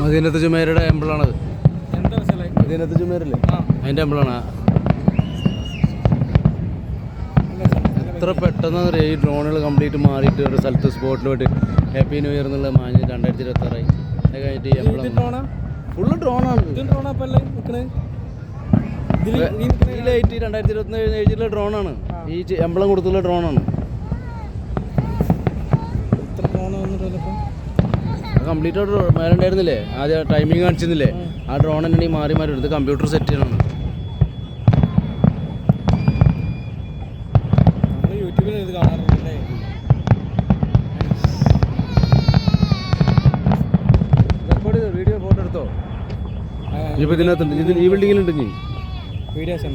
മദീനത്ത് ജുമേരയുടെ എംബിളാണത്. മദീനത്ത് ജുമേരല്ലേ, അതിൻ്റെ എംബിളാണ്. എത്ര പെട്ടെന്ന് ഈ ഡ്രോണുകൾ കംപ്ലീറ്റ് മാറിയിട്ട് ഒരു സ്ഥലത്ത് സ്പോട്ടിൽ പോയിട്ട് ഹാപ്പി ന്യൂ ഇയർ എന്നുള്ള മാഞ്ഞ് 2026 അത് കഴിഞ്ഞിട്ട് ഈ എംബിളം ഫുള്ള് ഡ്രോണാണ്. ഈ ലൈറ്റ് 2027 എഴുതിയിട്ടുള്ള ഡ്രോണാണ്, ഈ എംബിളം കൊടുത്തുള്ള ഡ്രോണാണ്. കംപ്ലീറ്റ് മേലെ ഉണ്ടായിരുന്നില്ലേ ആദ്യം ടൈമിങ് കാണിച്ചിരുന്നില്ലേ, ആ ഡ്രോൺ തന്നെ മാറി മാറി എടുത്ത് കമ്പ്യൂട്ടർ സെറ്റ് ചെയ്യണം. യൂട്യൂബിൽ ഇത് കാണാറുണ്ടല്ലേ. റെക്കോർഡ് ചെയ്തോ, വീഡിയോ ഫോട്ടോ എടുത്തോ. ഇപ്പം ഇതിനകത്തുണ്ട്, ഈ ബിൽഡിങ്ങിലുണ്ട്. വീഡിയോസ്